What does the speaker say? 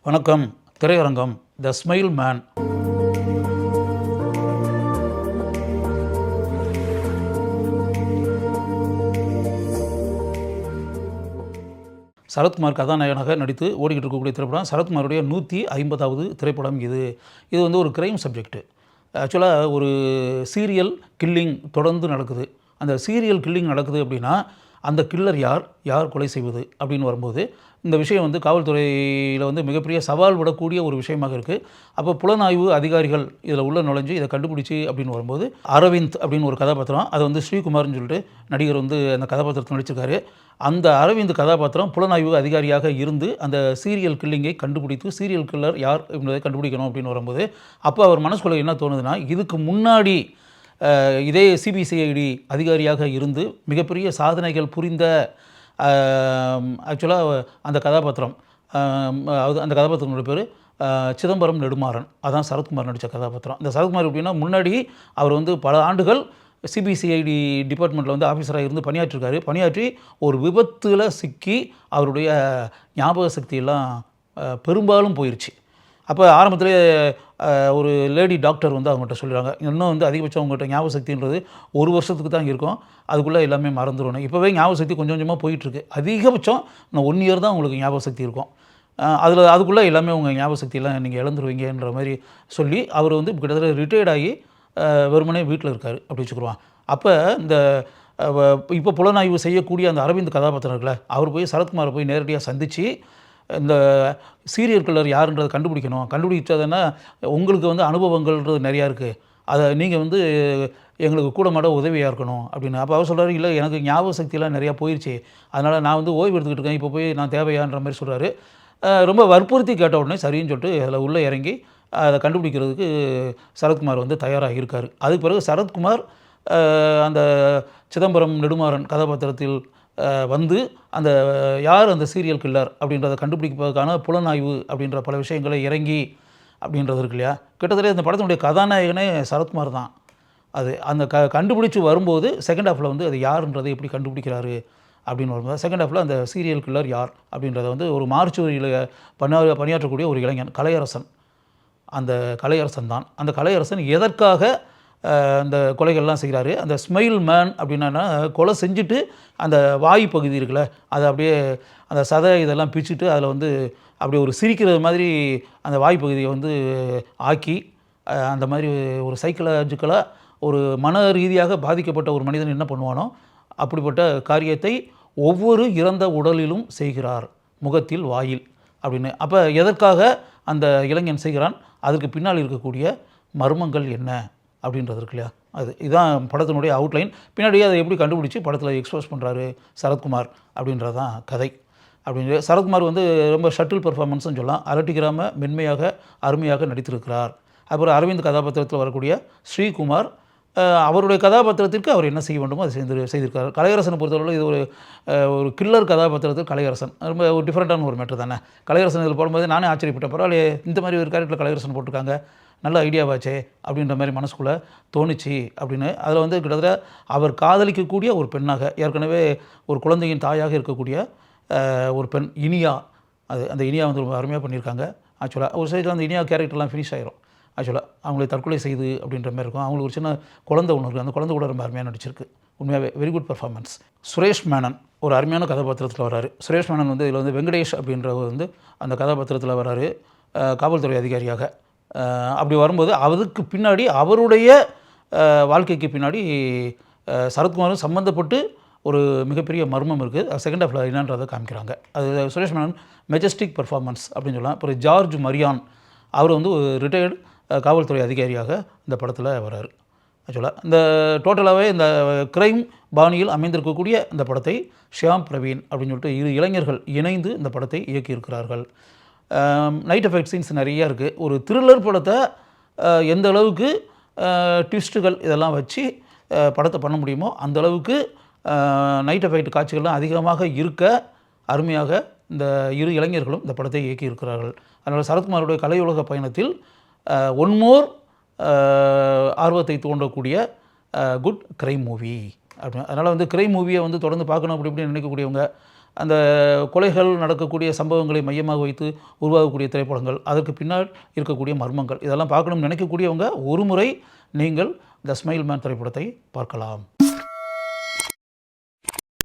வணக்கம். திரையரங்கம் த smile man. Sarathkumar கதாநாயகனாக நடித்து ஓடிக்கிட்டு இருக்கக்கூடிய திரைப்படம் சரத்குமாருடைய 150வது திரைப்படம் இது. இது வந்து ஒரு கிரைம் சப்ஜெக்ட். ஆக்சுவலாக ஒரு சீரியல் கில்லிங் தொடர்ந்து நடக்குது. அந்த சீரியல் கில்லிங் நடக்குது அப்படின்னா அந்த கில்லர் யார் கொலை செய்வது அப்படின்னு வரும்போது இந்த விஷயம் வந்து காவல்துறையில் வந்து மிகப்பெரிய சவால் விடக்கூடிய ஒரு விஷயமாக இருக்குது. அப்போ புலனாய்வு அதிகாரிகள் இதில் உள்ள நுழைஞ்சு இதை கண்டுபிடிச்சி அப்படின்னு வரும்போது அரவிந்த் அப்படின்னு ஒரு கதாபாத்திரம், அதை வந்து ஸ்ரீகுமார்னு சொல்லிட்டு நடிகர் வந்து அந்த கதாபாத்திரத்தை நடிச்சிருக்காரு. அந்த அரவிந்த் கதாபாத்திரம் புலனாய்வு அதிகாரியாக இருந்து அந்த சீரியல் கில்லிங்கை கண்டுபிடித்து சீரியல் கில்லர் யார் என்பதை கண்டுபிடிக்கணும் அப்படின்னு வரும்போது அப்போ அவர் மனசுக்குள்ளே என்ன தோணுதுன்னா, இதுக்கு முன்னாடி இதே சிபிசிஐடி அதிகாரியாக இருந்து மிகப்பெரிய சாதனைகள் புரிந்த ஆக்சுவலாக அந்த கதாபாத்திரம் அந்த கதாபாத்திரங்களோட பேர் சிதம்பரம் நெடுமாறன். அதான் சரத்குமார் நடித்த கதாபாத்திரம். இந்த சரத்குமார் எப்படின்னா முன்னாடி அவர் வந்து பல ஆண்டுகள் சிபிசிஐடி டிபார்ட்மெண்ட்டில் வந்து ஆஃபீஸராக இருந்து பணியாற்றி ஒரு விபத்தில் சிக்கி அவருடைய ஞாபக சக்தியெல்லாம் பெரும்பாலும் போயிடுச்சு. அப்போ ஆரம்பத்திலே ஒரு லேடி டாக்டர் வந்து அவங்ககிட்ட சொல்கிறாங்க, இன்னும் வந்து அதிகபட்சம் அவங்ககிட்ட ஞாபக சக்தின்றது 1 வருஷத்துக்கு தான் இருக்கும், அதுக்குள்ளே எல்லாமே மறந்துடணும். இப்போவே ஞாபக சக்தி கொஞ்சம் கொஞ்சமாக போயிட்டுருக்கு. அதிகபட்சம் இன்னும் 1 இயர் தான் உங்களுக்கு ஞாபக சக்தி இருக்கும். அதுக்குள்ளே எல்லாமே உங்கள் ஞாபக சக்தியெல்லாம் நீங்கள் இழந்துருவீங்கன்ற மாதிரி சொல்லி அவர் வந்து கிட்டத்தட்ட ரிட்டையர்ட் ஆகி வெறுமனே வீட்டில் இருக்கார் அப்படி வச்சுக்குருவான். அப்போ இந்த இப்போ புலனாய்வு செய்யக்கூடிய அந்த அரவிந்த் கதாபாத்திரம் இருக்குல்ல, அவர் போய் சரத்குமாரை போய் நேரடியாக சந்தித்து இந்த சீரியல் கில்லர் யாருன்றதை கண்டுபிடிச்சதுன்னா உங்களுக்கு வந்து அனுபவங்கள்ன்றது நிறையா இருக்குது, அதை நீங்கள் வந்து எங்களுக்கு கூட மாட உதவியாக இருக்கணும் அப்படின்னு. அப்போ அவர் சொல்கிறாரு, இல்லை எனக்கு ஞாபக சக்தியெல்லாம் நிறையா போயிடுச்சு, அதனால் நான் வந்து ஓய்வு எடுத்துக்கிட்டு இருக்கேன், இப்போ போய் நான் தேவையான்ற மாதிரி சொல்கிறாரு. ரொம்ப வற்புறுத்தி கேட்ட உடனே சரின்னு சொல்லிட்டு அதில் உள்ளே இறங்கி அதை கண்டுபிடிக்கிறதுக்கு சரத்குமார் வந்து தயாராக இருக்கார். அதுக்கு பிறகு சரத்குமார் அந்த சிதம்பரம் நெடுமாறன் கதாபாத்திரத்தில் வந்து அந்த யார் அந்த சீரியல் கில்லர் அப்படின்றத கண்டுபிடிப்பதற்கான புலனாய்வு அப்படின்ற பல விஷயங்களை இறங்கி அப்படின்றது இருக்கு இல்லையா. கிட்டத்தட்ட இந்த படத்தினுடைய கதாநாயகனே சரத்குமார் தான். அது அந்த கண்டுபிடிச்சி வரும்போது செகண்ட் ஹாஃபில் வந்து அது யாருன்றதை எப்படி கண்டுபிடிக்கிறாரு அப்படின்னு வரும்போது செகண்ட் ஹாஃபில் அந்த சீரியல் கில்லர் யார் அப்படின்றத வந்து ஒரு மார்ச்சுவரியில் பணியாற்றக்கூடிய ஒரு இளைஞன் கலையரசன், அந்த கலையரசன் தான். அந்த கலையரசன் எதற்காக அந்த கொலைகள்லாம் செய்கிறாரு, அந்த ஸ்மைல் மேன் அப்படின்னா கொலை செஞ்சுட்டு அந்த வாய் பகுதி இருக்குல்ல, அதை அப்படியே அந்த சதை இதெல்லாம் பிச்சுட்டு அதில் வந்து அப்படி ஒரு சிரிக்கிறது மாதிரி அந்த வாய் பகுதியை வந்து ஆக்கி அந்த மாதிரி ஒரு சைக்கலாஜிக்கலாக ஒரு மன ரீதியாக பாதிக்கப்பட்ட ஒரு மனிதன் என்ன பண்ணுவானோ அப்படிப்பட்ட காரியத்தை ஒவ்வொரு இறந்த உடலிலும் செய்கிறார், முகத்தில் வாயில் அப்படின்னு. அப்போ எதற்காக அந்த இளைஞன் செய்கிறான், அதற்கு பின்னால் இருக்கக்கூடிய மர்மங்கள் என்ன அப்படின்றது இருக்கு இல்லையா. இதுதான் படத்தினுடைய அவுட்லைன். பின்னாடியே அதை எப்படி கண்டுபிடிச்சி படத்தில் எக்ஸ்போஸ் பண்ணுறாரு சரத்குமார் அப்படின்றது தான் கதை. அப்படின்னு சரத்குமார் வந்து ரொம்ப ஷட்டில் பெர்ஃபார்மன்ஸ்னு சொல்லலாம். அலட்டிக்கிறாமல் மென்மையாக அருமையாக நடித்திருக்கிறார். அப்புறம் அரவிந்த் கதாபாத்திரத்தில் வரக்கூடிய ஸ்ரீகுமார் அவருடைய கதாபாத்திரத்திற்கு அவர் என்ன செய்ய வேண்டுமோ அதை செய்திருக்கார். கலையரசனை பொறுத்தவரை இது ஒரு கில்லர் கதாபாத்திரத்தில் கலையரசன் ரொம்ப ஒரு டிஃப்ரெண்ட்டான ஒரு மேட்டர் தானே. கலையரசன் இதில் போடும்போது நானே ஆச்சரியப்பட்டேன், பரவாயில்லையே இந்த மாதிரி ஒரு கேரக்டரில் கலையரசன் போட்டிருக்காங்க, நல்ல ஐடியாவாச்சே அப்படின்ற மாதிரி மனசுக்குள்ளே தோணுச்சு அப்படின்னு. அதில் வந்து கிட்டத்தட்ட அவர் காதலிக்கக்கூடிய ஒரு பெண்ணாக, ஏற்கனவே ஒரு குழந்தையின் தாயாக இருக்கக்கூடிய ஒரு பெண் இனியா, அந்த இனியா வந்து ரொம்ப அருமையாக பண்ணியிருக்காங்க. ஆக்சுவலாக ஒரு சைடில் அந்த இனியா கேரக்டர்லாம் ஃபினிஷ் ஆகிரும். ஆக்சுவலாக அவங்களை தற்கொலை செய்து அப்படின்ற மாதிரி இருக்கும். அவங்களுக்கு ஒரு சின்ன குழந்தை ஒன்று இருக்குது, அந்த குழந்தை கூட ரொம்ப அருமையாக நடிச்சிருக்கு. உண்மையாகவே very good performance. Suresh Menon ஒரு அருமையான கதாபாத்திரத்தில் வராரு. சுரேஷ் மேனன் வந்து இதில் வந்து வெங்கடேஷ் அப்படின்றவர் வந்து அந்த கதாபாத்திரத்தில் வராரு காவல்துறை அதிகாரியாக. அப்படி வரும்போது அதுக்கு பின்னாடி அவருடைய வாழ்க்கைக்கு பின்னாடி சரத்குமாரும் சம்மந்தப்பட்டு ஒரு மிகப்பெரிய மர்மம் இருக்குது. செகண்ட் ஹாஃபில் என்னன்றதை காமிக்கிறாங்க. அது சுரேஷ் மேனன் மெஜஸ்டிக் பர்ஃபார்மன்ஸ் அப்படின்னு சொல்லலாம். அப்புறம் ஜார்ஜ் மரியான் அவர் வந்து ஒரு ரிட்டையர்டு காவல்துறை அதிகாரியாக இந்த படத்தில் வராரு. ஆக்சுவலாக இந்த டோட்டலாகவே இந்த கிரைம் பாணியில் அமைந்திருக்கக்கூடிய இந்த படத்தை ஷியாம் பிரவீன் அப்படின்னு சொல்லிட்டு 2 இளைஞர்கள் இணைந்து இந்த படத்தை இயக்கியிருக்கிறார்கள். நைட் எஃபெக்ட் சீன்ஸ் நிறையா இருக்குது. ஒரு த்ரில்லர் படத்தை எந்த அளவுக்கு ட்விஸ்ட்டுகள் இதெல்லாம் வச்சு படத்தை பண்ண முடியுமோ அந்த அளவுக்கு நைட் எஃபெக்ட் காட்சிகள்லாம் அதிகமாக இருக்க அருமையாக இந்த 2 இளைஞர்களும் இந்த படத்தை இயக்கியிருக்கிறார்கள். அதனால் சரத்குமாருடைய கலையுலக பயணத்தில் ஒன் மோர் ஆர்வத்தை தூண்டக்கூடிய குட் கிரைம் மூவி அப்படின்னு. அதனால் வந்து கிரைம் மூவியை வந்து தொடர்ந்து பார்க்கணும் அப்படி இப்படின்னு நினைக்கக்கூடியவங்க அந்த கொலைகள் நடக்கக்கூடிய சம்பவங்களை மையமாக வைத்து உருவாகக்கூடிய திரைப்படங்கள், அதற்கு பின்னால் இருக்கக்கூடிய மர்மங்கள், இதெல்லாம் பார்க்கணும்னு நினைக்கக்கூடியவங்க ஒரு முறை நீங்கள் த ஸ்மைல் மேன் திரைப்படத்தை பார்க்கலாம்.